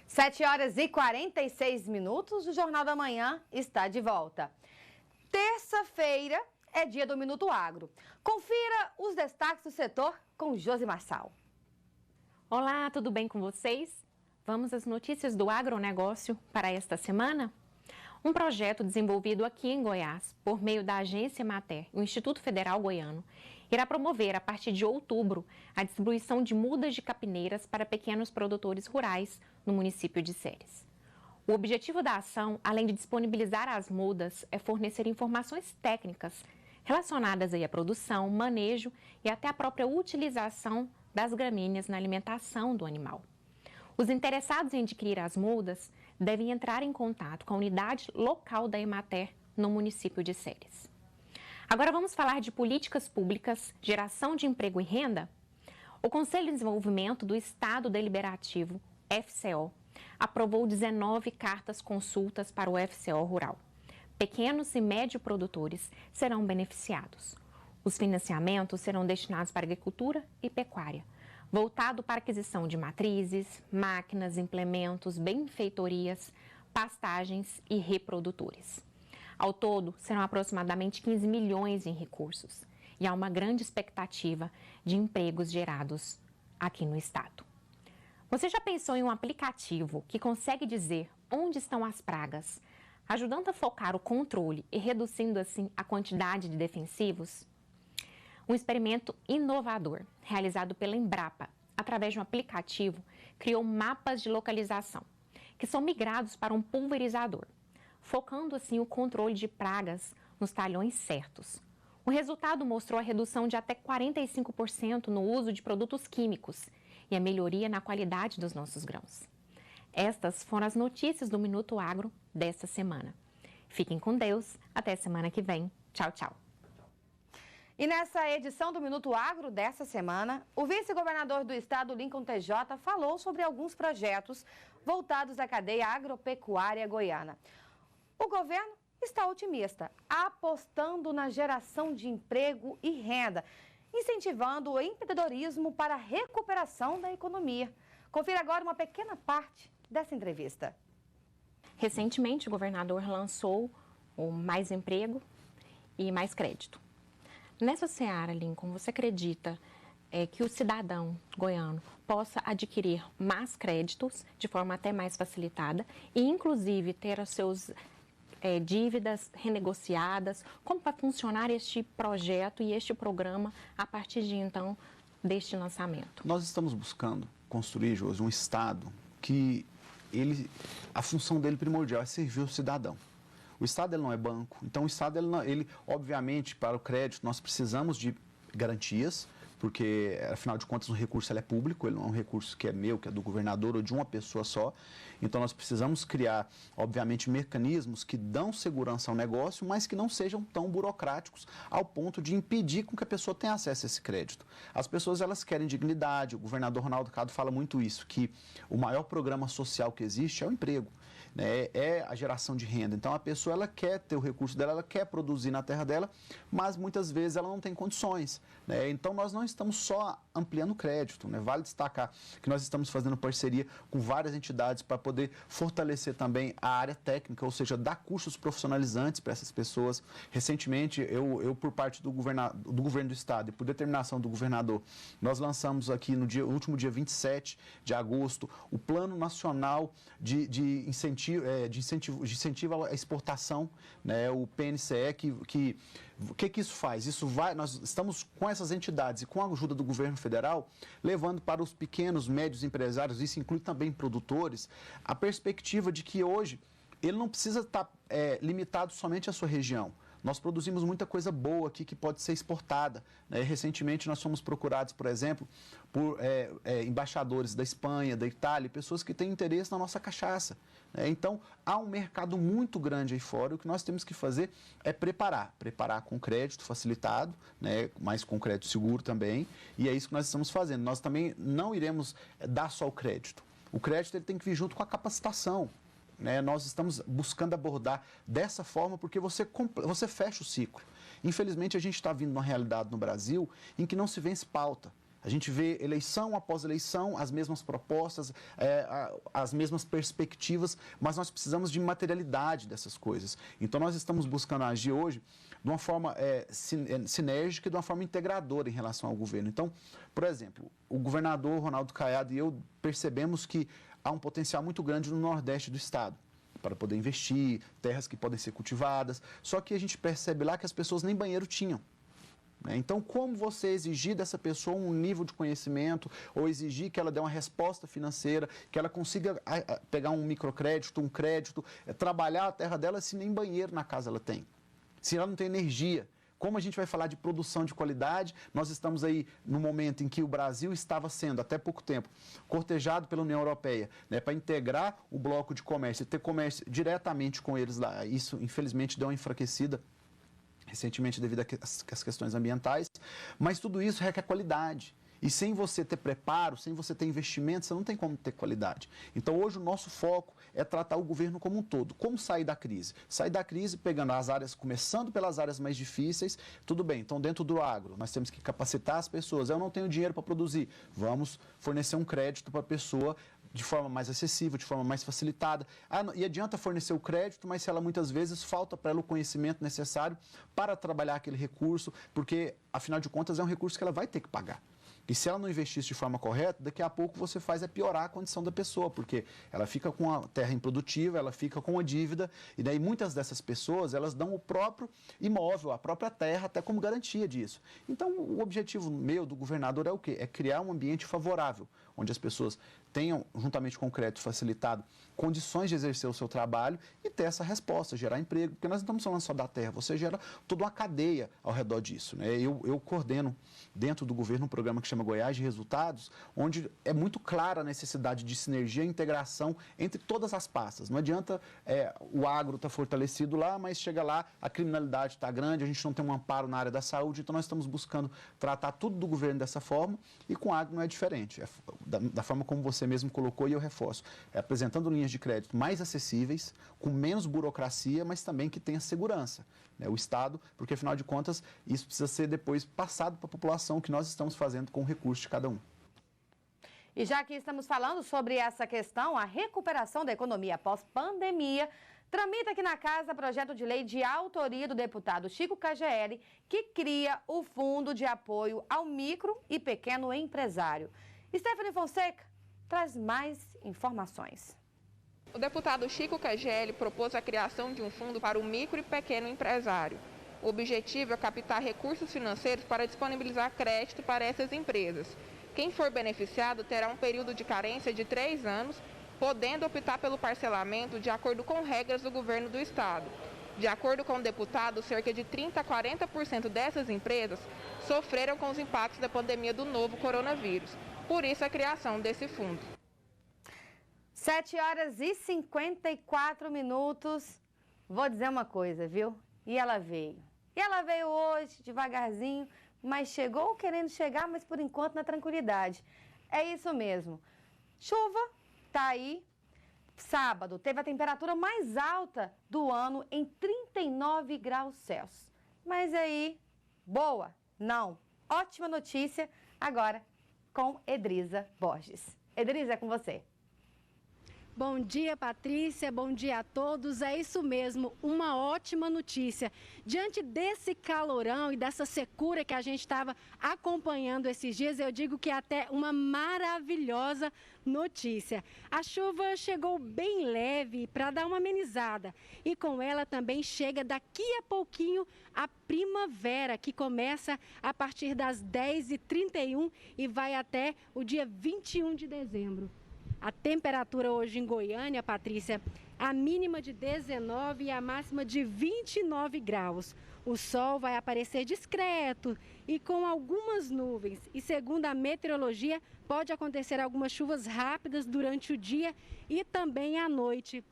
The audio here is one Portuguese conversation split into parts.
7h46, o Jornal da Manhã está de volta. Terça-feira é dia do Minuto Agro. Confira os destaques do setor com Josi Marçal. Olá, tudo bem com vocês? Vamos às notícias do agronegócio para esta semana? Um projeto desenvolvido aqui em Goiás, por meio da Agência Emater e o Instituto Federal Goiano, irá promover, a partir de outubro, a distribuição de mudas de capineiras para pequenos produtores rurais no município de Ceres. O objetivo da ação, além de disponibilizar as mudas, é fornecer informações técnicas relacionadas aí à produção, manejo e até a própria utilização das gramíneas na alimentação do animal. Os interessados em adquirir as mudas devem entrar em contato com a unidade local da Emater no município de Ceres. Agora vamos falar de políticas públicas, geração de emprego e renda? O Conselho de Desenvolvimento do Estado Deliberativo, FCO, aprovou 19 cartas consultas para o FCO Rural. Pequenos e médios produtores serão beneficiados. Os financiamentos serão destinados para agricultura e pecuária, voltado para aquisição de matrizes, máquinas, implementos, benfeitorias, pastagens e reprodutores. Ao todo, serão aproximadamente 15 milhões em recursos e há uma grande expectativa de empregos gerados aqui no estado. Você já pensou em um aplicativo que consegue dizer onde estão as pragas, ajudando a focar o controle e reduzindo assim a quantidade de defensivos? Um experimento inovador, realizado pela Embrapa, através de um aplicativo, criou mapas de localização, que são migrados para um pulverizador, focando assim o controle de pragas nos talhões certos. O resultado mostrou a redução de até 45% no uso de produtos químicos e a melhoria na qualidade dos nossos grãos. Estas foram as notícias do Minuto Agro desta semana. Fiquem com Deus, até semana que vem. Tchau, tchau. E nessa edição do Minuto Agro dessa semana, o vice-governador do estado, Lincoln TJ, falou sobre alguns projetos voltados à cadeia agropecuária goiana. O governo está otimista, apostando na geração de emprego e renda, incentivando o empreendedorismo para a recuperação da economia. Confira agora uma pequena parte dessa entrevista. Recentemente, o governador lançou o Mais Emprego e Mais Crédito. Nessa seara, Lincoln, você acredita que o cidadão goiano possa adquirir mais créditos de forma até mais facilitada e, inclusive, ter as suas dívidas renegociadas? Como vai funcionar este projeto e este programa a partir de, então, deste lançamento? Nós estamos buscando construir, Josi, um Estado que a função dele primordial é servir o cidadão. O Estado ele não é banco, então o Estado, ele obviamente, para o crédito, nós precisamos de garantias, porque, afinal de contas, o recurso ele é público, ele não é um recurso que é meu, que é do governador ou de uma pessoa só. Então, nós precisamos criar, obviamente, mecanismos que dão segurança ao negócio, mas que não sejam tão burocráticos ao ponto de impedir com que a pessoa tenha acesso a esse crédito. As pessoas, elas querem dignidade, o governador Ronaldo Caiado fala muito isso, que o maior programa social que existe é o emprego. É a geração de renda. Então, a pessoa ela quer ter o recurso dela, ela quer produzir na terra dela, mas muitas vezes ela não tem condições. Então, nós não estamos só ampliando o crédito. Vale destacar que nós estamos fazendo parceria com várias entidades para poder fortalecer também a área técnica, ou seja, dar cursos profissionalizantes para essas pessoas. Recentemente, eu por parte do governo do Estado e por determinação do governador, nós lançamos aqui no último dia 27 de agosto o Plano Nacional de incentivo à exportação, o PNCE, que isso faz? Nós estamos com essas entidades e com a ajuda do governo federal, levando para os pequenos, médios empresários, isso inclui também produtores, a perspectiva de que hoje ele não precisa estar limitado somente à sua região. Nós produzimos muita coisa boa aqui que pode ser exportada. Recentemente nós fomos procurados, por exemplo, por embaixadores da Espanha, da Itália, pessoas que têm interesse na nossa cachaça. Então, há um mercado muito grande aí fora. O que nós temos que fazer é preparar com crédito facilitado, mas com crédito seguro também, e é isso que nós estamos fazendo. Nós também não iremos dar só o crédito. O crédito ele tem que vir junto com a capacitação. Nós estamos buscando abordar dessa forma porque você fecha o ciclo. Infelizmente, a gente está vindo numa realidade no Brasil em que não se vence pauta. A gente vê eleição após eleição, as mesmas propostas, as mesmas perspectivas, mas nós precisamos de materialidade dessas coisas. Então, nós estamos buscando agir hoje de uma forma sinérgica e de uma forma integradora em relação ao governo. Então, por exemplo, o governador Ronaldo Caiado e eu percebemos que há um potencial muito grande no Nordeste do estado para poder investir, terras que podem ser cultivadas, só que a gente percebe lá que as pessoas nem banheiro tinham. Então, como você exigir dessa pessoa um nível de conhecimento ou exigir que ela dê uma resposta financeira, que ela consiga pegar um microcrédito, um crédito, trabalhar a terra dela se nem banheiro na casa ela tem, se ela não tem energia? Como a gente vai falar de produção de qualidade? Nós estamos aí no momento em que o Brasil estava sendo, até pouco tempo, cortejado pela União Europeia, né, para integrar o bloco de comércio e ter comércio diretamente com eles lá. Isso, infelizmente, deu uma enfraquecida recentemente devido às questões ambientais, mas tudo isso requer qualidade. E sem você ter preparo, sem você ter investimento, você não tem como ter qualidade. Então, hoje, o nosso foco é tratar o governo como um todo. Como sair da crise? Sair da crise pegando as áreas, começando pelas áreas mais difíceis, tudo bem. Então, dentro do agro, nós temos que capacitar as pessoas. Eu não tenho dinheiro para produzir. Vamos fornecer um crédito para a pessoa de forma mais acessível, de forma mais facilitada. E adianta fornecer o crédito, mas se ela muitas vezes falta para ela o conhecimento necessário para trabalhar aquele recurso, porque, afinal de contas, é um recurso que ela vai ter que pagar. E se ela não investisse de forma correta, daqui a pouco você faz piorar a condição da pessoa, porque ela fica com a terra improdutiva, ela fica com a dívida, e daí muitas dessas pessoas, elas dão o próprio imóvel, a própria terra, até como garantia disso. Então, o objetivo meu, do governador, é o quê? É criar um ambiente favorável, onde as pessoas tenham, juntamente com o crédito facilitado, condições de exercer o seu trabalho e ter essa resposta, gerar emprego, porque nós não estamos falando só da terra, você gera toda uma cadeia ao redor disso, né? Eu coordeno dentro do governo um programa que chama Goiás de Resultados, onde é muito clara a necessidade de sinergia e integração entre todas as pastas. Não adianta o agro estar fortalecido lá, mas chega lá, a criminalidade está grande, a gente não tem um amparo na área da saúde, então nós estamos buscando tratar tudo do governo dessa forma, e com o agro não é diferente. Da forma como você mesmo colocou, e eu reforço, apresentando linhas de crédito mais acessíveis, com menos burocracia, mas também que tenha segurança, né? O Estado, porque afinal de contas, isso precisa ser depois passado para a população, o que nós estamos fazendo com o recurso de cada um. E já que estamos falando sobre essa questão, a recuperação da economia após pandemia, tramita aqui na Casa projeto de lei de autoria do deputado Chico KGL, que cria o Fundo de Apoio ao Micro e Pequeno Empresário. Stephanie Fonseca traz mais informações. O deputado Chico KGL propôs a criação de um fundo para o micro e pequeno empresário. O objetivo é captar recursos financeiros para disponibilizar crédito para essas empresas. Quem for beneficiado terá um período de carência de 3 anos, podendo optar pelo parcelamento de acordo com regras do governo do estado. De acordo com o deputado, cerca de 30% a 40% dessas empresas sofreram com os impactos da pandemia do novo coronavírus. Por isso, a criação desse fundo. 7h54. Vou dizer uma coisa, viu? E ela veio. E ela veio hoje, devagarzinho, mas chegou querendo chegar, mas por enquanto na tranquilidade. É isso mesmo. Chuva tá aí. Sábado teve a temperatura mais alta do ano em 39 graus Celsius. Mas aí, boa? Não. Ótima notícia. Agora com Edriza Borges. Edriza, é com você. Bom dia, Patrícia. Bom dia a todos. É isso mesmo, uma ótima notícia. Diante desse calorão e dessa secura que a gente estava acompanhando esses dias, eu digo que é até uma maravilhosa notícia. A chuva chegou bem leve para dar uma amenizada e com ela também chega daqui a pouquinho a primavera, que começa a partir das 10h31 e vai até o dia 21 de dezembro. A temperatura hoje em Goiânia, Patrícia, a mínima de 19 e a máxima de 29 graus. O sol vai aparecer discreto e com algumas nuvens. E segundo a meteorologia, pode acontecer algumas chuvas rápidas durante o dia e também à noite.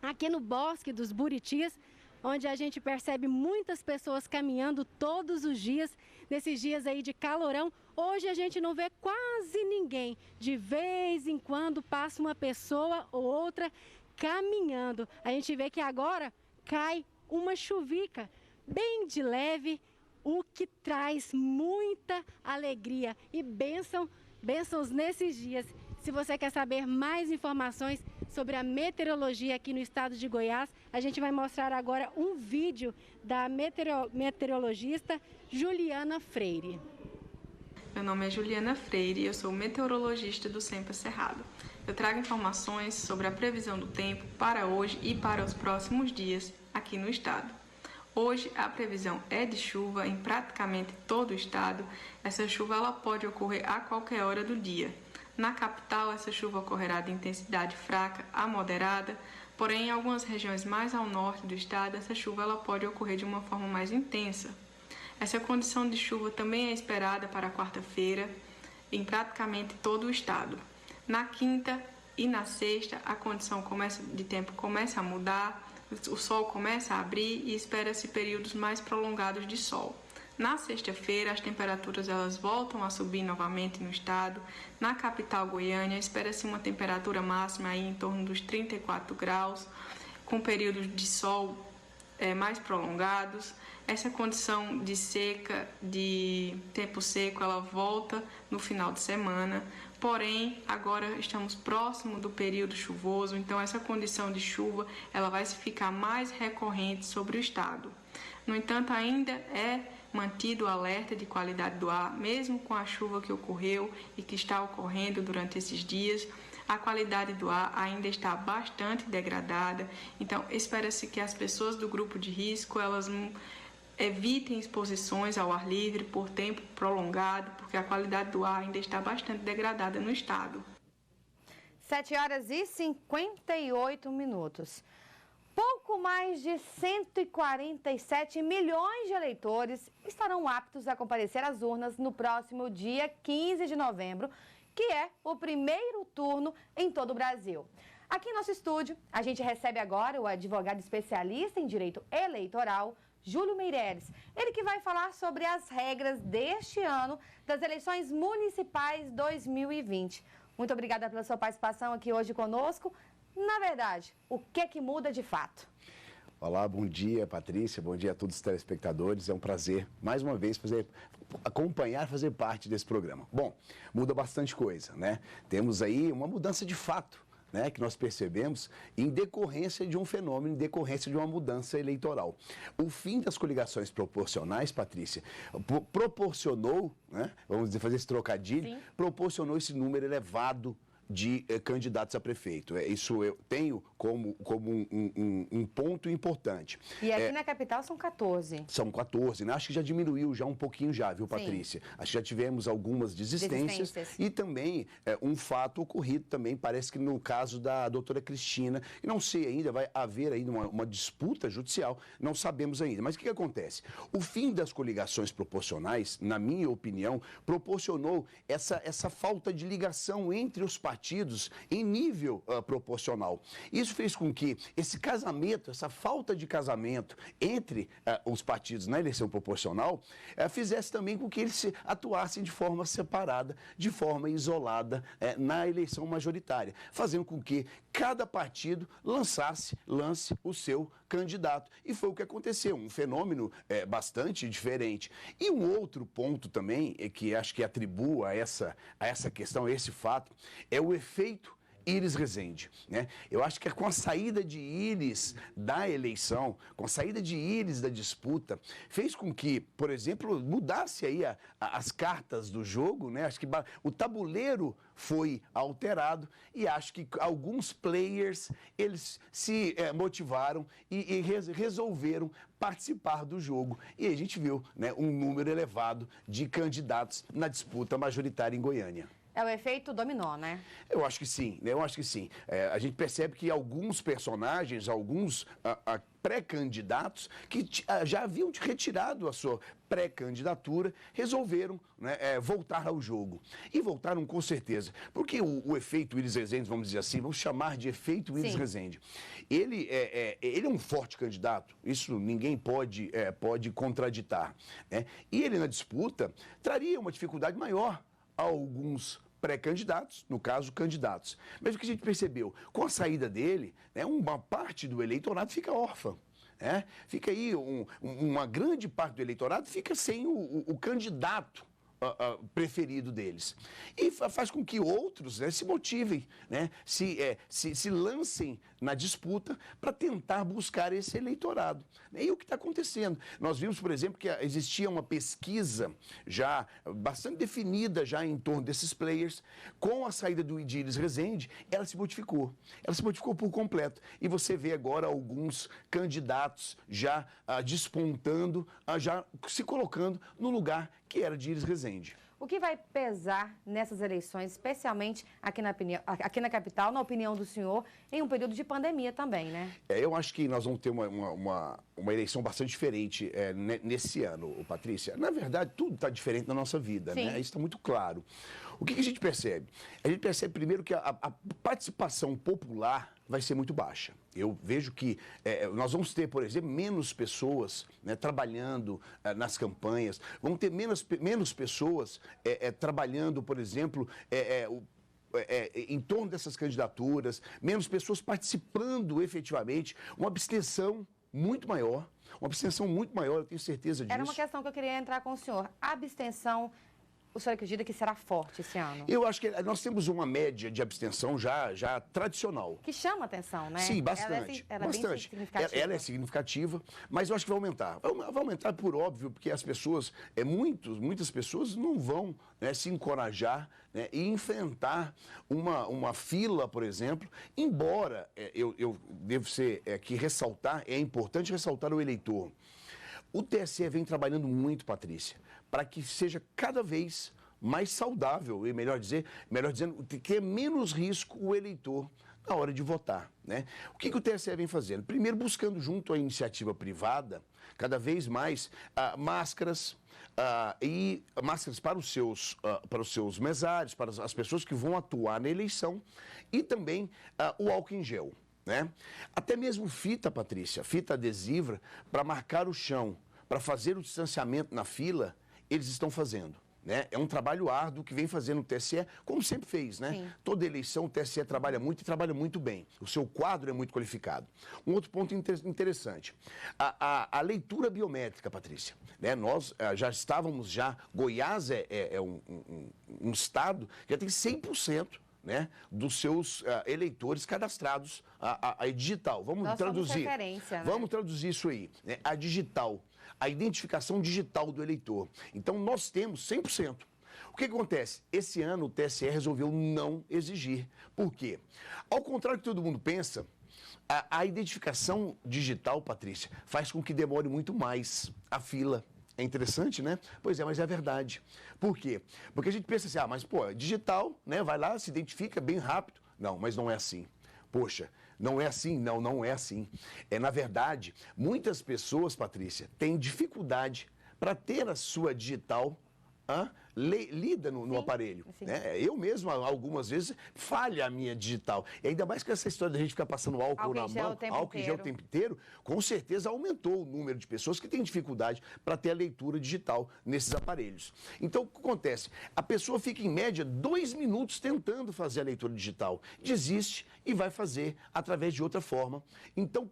Aqui no Bosque dos Buritis, onde a gente percebe muitas pessoas caminhando todos os dias, nesses dias aí de calorão. Hoje a gente não vê quase ninguém. De vez em quando passa uma pessoa ou outra caminhando. A gente vê que agora cai uma chuvica bem de leve, o que traz muita alegria e bênçãos nesses dias. Se você quer saber mais informações sobre a meteorologia aqui no estado de Goiás, a gente vai mostrar agora um vídeo da meteorologista Juliana Freire. Meu nome é Juliana Freire e eu sou meteorologista do SEMPA Cerrado. Eu trago informações sobre a previsão do tempo para hoje e para os próximos dias aqui no estado. Hoje a previsão é de chuva em praticamente todo o estado. Essa chuva ela pode ocorrer a qualquer hora do dia. Na capital, essa chuva ocorrerá de intensidade fraca a moderada, porém em algumas regiões mais ao norte do estado, essa chuva ela pode ocorrer de uma forma mais intensa. Essa condição de chuva também é esperada para quarta-feira em praticamente todo o estado. Na quinta e na sexta, a condição de tempo começa a mudar, o sol começa a abrir e espera-se períodos mais prolongados de sol. Na sexta-feira, as temperaturas elas voltam a subir novamente no estado. Na capital Goiânia, espera-se uma temperatura máxima aí em torno dos 34 graus, com períodos de sol mais prolongados. Essa condição de seca, de tempo seco, ela volta no final de semana. Porém, agora estamos próximo do período chuvoso, então essa condição de chuva ela vai ficar mais recorrente sobre o estado. No entanto, ainda é mantido o alerta de qualidade do ar, mesmo com a chuva que ocorreu e que está ocorrendo durante esses dias. A qualidade do ar ainda está bastante degradada, então espera-se que as pessoas do grupo de risco elas evitem exposições ao ar livre por tempo prolongado, porque a qualidade do ar ainda está bastante degradada no estado. 7h58. Pouco mais de 147 milhões de eleitores estarão aptos a comparecer às urnas no próximo dia 15 de novembro, que é o primeiro turno em todo o Brasil. Aqui em nosso estúdio, a gente recebe agora o advogado especialista em direito eleitoral, Júlio Meireles. Ele que vai falar sobre as regras deste ano das eleições municipais 2020. Muito obrigada pela sua participação aqui hoje conosco. Na verdade, o que muda de fato? Olá, bom dia, Patrícia, bom dia a todos os telespectadores. É um prazer, mais uma vez, fazer parte desse programa. Bom, muda bastante coisa, né? Temos aí uma mudança de fato, né, que nós percebemos em decorrência de um fenômeno, em decorrência de uma mudança eleitoral. O fim das coligações proporcionais, Patrícia, proporcionou, né, vamos dizer, fazer esse trocadilho, sim, proporcionou esse número elevado de candidatos a prefeito. Isso eu tenho como um ponto importante. E aqui na capital são 14. São 14, né? Acho que já diminuiu já um pouquinho já, viu, Patrícia? Sim. Acho que já tivemos algumas desistências. E também um fato ocorrido também, parece que no caso da doutora Cristina, e não sei ainda, vai haver ainda uma disputa judicial, não sabemos ainda. Mas o que acontece? O fim das coligações proporcionais, na minha opinião, proporcionou essa falta de ligação entre os partidos em nível proporcional. Isso fez com que esse casamento, essa falta de casamento entre os partidos na eleição proporcional, fizesse também com que eles atuassem de forma separada, de forma isolada na eleição majoritária, fazendo com que cada partido lance o seu candidato. E foi o que aconteceu, um fenômeno bastante diferente. E um outro ponto também, que acho que atribua a essa questão, a esse fato, é o efeito Iris Rezende, né? Eu acho que com a saída de Iris da eleição, com a saída de Iris da disputa, fez com que, por exemplo, mudasse aí as cartas do jogo, né? Acho que o tabuleiro foi alterado e acho que alguns players, eles se motivaram e resolveram participar do jogo. E aí a gente viu, né, um número elevado de candidatos na disputa majoritária em Goiânia. É o efeito dominó, né? Eu acho que sim, né? Eu acho que sim. A gente percebe que alguns personagens, alguns pré-candidatos que já haviam retirado a sua pré-candidatura, resolveram, né, voltar ao jogo. E voltaram com certeza. Porque o efeito Iris Rezende, vamos dizer assim, vamos chamar de efeito Iris Rezende. Ele é um forte candidato, isso ninguém pode contraditar, né? E ele na disputa traria uma dificuldade maior a alguns pré-candidatos, no caso, candidatos. Mas o que a gente percebeu? Com a saída dele, né, uma parte do eleitorado fica órfã. Fica aí uma grande parte do eleitorado fica sem o candidato preferido deles. E faz com que outros, né, se motivem, né, se lancem na disputa para tentar buscar esse eleitorado. E o que está acontecendo? Nós vimos, por exemplo, que existia uma pesquisa já bastante definida já em torno desses players. Com a saída do Idíris Rezende, ela se modificou. Ela se modificou por completo. E você vê agora alguns candidatos já despontando, já se colocando no lugar que era de Idíris Rezende. O que vai pesar nessas eleições, especialmente aqui na capital, na opinião do senhor, em um período de pandemia também, né? Eu acho que nós vamos ter uma eleição bastante diferente nesse ano, Patrícia. Na verdade, tudo está diferente na nossa vida, né? Isso está muito claro. O que a gente percebe? A gente percebe primeiro que a participação popular vai ser muito baixa. Eu vejo que nós vamos ter, por exemplo, menos pessoas, né, trabalhando nas campanhas, vamos ter menos pessoas trabalhando, por exemplo, em torno dessas candidaturas, menos pessoas participando efetivamente, uma abstenção muito maior, eu tenho certeza disso. Era uma questão que eu queria entrar com o senhor. A abstenção, o senhor acredita que será forte esse ano? Eu acho que nós temos uma média de abstenção já tradicional. Que chama atenção, né? Sim, bastante. Ela é bem significativa. Ela é significativa, mas eu acho que vai aumentar. Vai aumentar por óbvio, porque as pessoas, muitas pessoas não vão, né, se encorajar, né, e enfrentar uma fila, por exemplo, embora eu devo aqui ressaltar, é importante ressaltar o eleitor. O TSE vem trabalhando muito, Patrícia, para que seja cada vez mais saudável, e melhor dizendo, que é menos risco o eleitor na hora de votar, né? O que o TSE vem fazendo? Primeiro, buscando junto à iniciativa privada, cada vez mais máscaras, e máscaras para os seus mesários, para as pessoas que vão atuar na eleição, e também o álcool em gel, né? Até mesmo fita, Patrícia, fita adesiva para marcar o chão, para fazer o distanciamento na fila, eles estão fazendo, né? É um trabalho árduo que vem fazendo o TSE, como sempre fez, né? Sim. Toda eleição o TSE trabalha muito e trabalha muito bem. O seu quadro é muito qualificado. Um outro ponto interessante, a leitura biométrica, Patrícia, né? Nós já estávamos, Goiás é um estado que já tem 100%, né, dos seus eleitores cadastrados a digital. Vamos traduzir. Né? Vamos traduzir isso aí, né? A digital, a identificação digital do eleitor. Então nós temos 100%. O que acontece? Esse ano o TSE resolveu não exigir. Por quê? Ao contrário do que todo mundo pensa, a identificação digital, Patrícia, faz com que demore muito mais a fila. É interessante, né? Pois é, mas é verdade. Por quê? Porque a gente pensa assim, mas é digital, né? Vai lá, se identifica bem rápido. Não, mas não é assim. Poxa, não é assim? Não é assim. Na verdade, muitas pessoas, Patrícia, têm dificuldade para ter a sua digital lida no aparelho. Né? Eu mesmo, algumas vezes, falha a minha digital. E ainda mais com essa história da gente ficar passando álcool na mão, álcool em gel o tempo inteiro, com certeza aumentou o número de pessoas que têm dificuldade para ter a leitura digital nesses aparelhos. Então, o que acontece? A pessoa fica, em média, 2 minutos tentando fazer a leitura digital. Desiste e vai fazer através de outra forma. Então,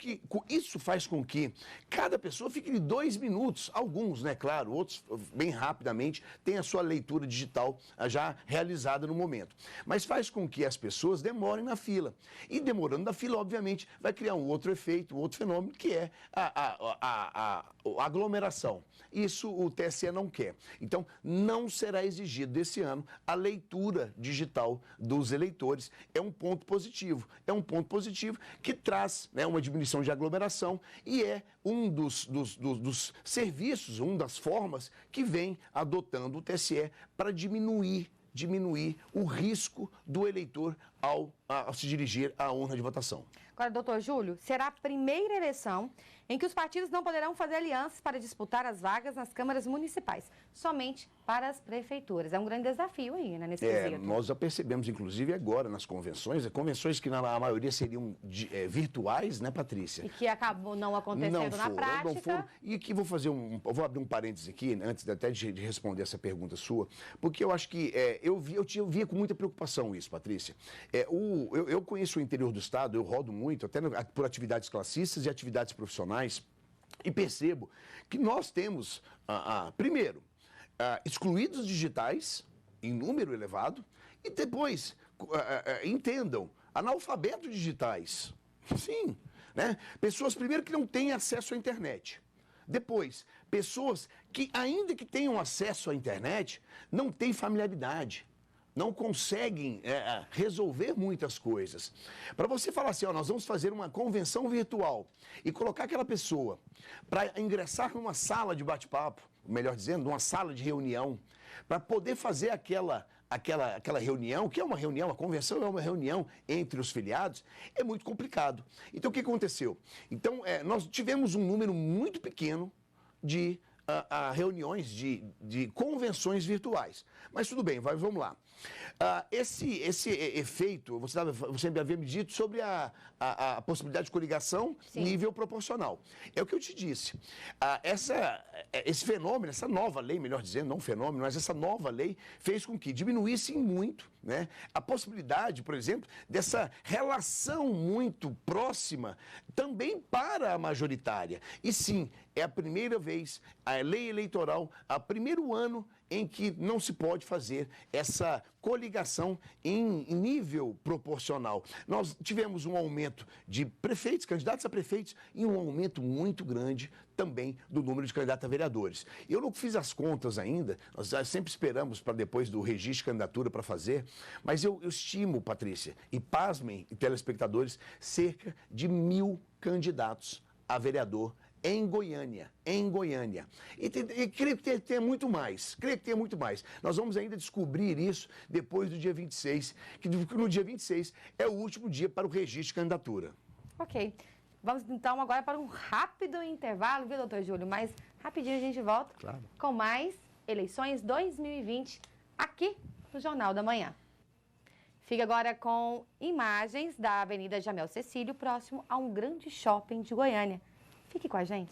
isso faz com que cada pessoa fique de 2 minutos, alguns, né, claro, outros bem rapidamente, tem a sua leitura digital já realizada no momento. Mas faz com que as pessoas demorem na fila. E demorando na fila, obviamente, vai criar um outro efeito, um outro fenômeno, que é a aglomeração. Isso o TSE não quer. Então, não será exigido desse ano a leitura digital dos eleitores. É um ponto positivo. É um ponto positivo que traz, né, uma diminuição de aglomeração e é um dos serviços, uma das formas que vem adotando o TSE para diminuir o risco do eleitor ao se dirigir à urna de votação. Agora, doutor Júlio, será a primeira eleição em que os partidos não poderão fazer alianças para disputar as vagas nas câmaras municipais, somente para as prefeituras. É um grande desafio aí, né, nesse quesito. Nós já percebemos, inclusive, agora nas convenções que na maioria seriam virtuais, né, Patrícia? E que acabou não acontecendo na prática. Não foram. E que vou abrir um parênteses aqui, antes até de responder essa pergunta sua, porque eu acho que eu via com muita preocupação isso, Patrícia. Eu conheço o interior do estado, eu rodo muito, até por atividades classistas e atividades profissionais, e percebo que nós temos, primeiro, excluídos digitais em número elevado e depois, entendam, analfabetos digitais. Sim, né? Pessoas, primeiro, que não têm acesso à internet. Depois, pessoas que, ainda que tenham acesso à internet, não têm familiaridade, não conseguem resolver muitas coisas. Para você falar assim, ó, nós vamos fazer uma convenção virtual e colocar aquela pessoa para ingressar numa sala de bate-papo, melhor dizendo, numa sala de reunião, para poder fazer aquela reunião, que é uma reunião, a convenção é uma reunião entre os filiados, é muito complicado. Então, o que aconteceu? Então, nós tivemos um número muito pequeno de reuniões, de convenções virtuais. Mas tudo bem, vamos lá. Esse efeito, você havia me dito sobre a possibilidade de coligação nível proporcional. É o que eu te disse. Esse fenômeno, essa nova lei, melhor dizendo, não fenômeno, mas essa nova lei fez com que diminuísse muito, né, a possibilidade, por exemplo, dessa relação muito próxima também para a majoritária. E sim, é a primeira vez, a lei eleitoral, o primeiro ano em que não se pode fazer essa coligação em nível proporcional. Nós tivemos um aumento de prefeitos, candidatos a prefeitos, e um aumento muito grande também do número de candidatos a vereadores. Eu não fiz as contas ainda, nós sempre esperamos para depois do registro de candidatura para fazer, mas eu estimo, Patrícia, e pasmem, telespectadores, cerca de 1.000 candidatos a vereador em Goiânia. E creio que tem muito mais, Nós vamos ainda descobrir isso depois do dia 26, que no dia 26 é o último dia para o registro de candidatura. Ok. Vamos então agora para um rápido intervalo, viu, doutor Júlio? Mas rapidinho a gente volta com mais Eleições 2020 aqui no Jornal da Manhã. Fica agora com imagens da Avenida Jamel Cecílio, próximo a um grande shopping de Goiânia. Fique com a gente.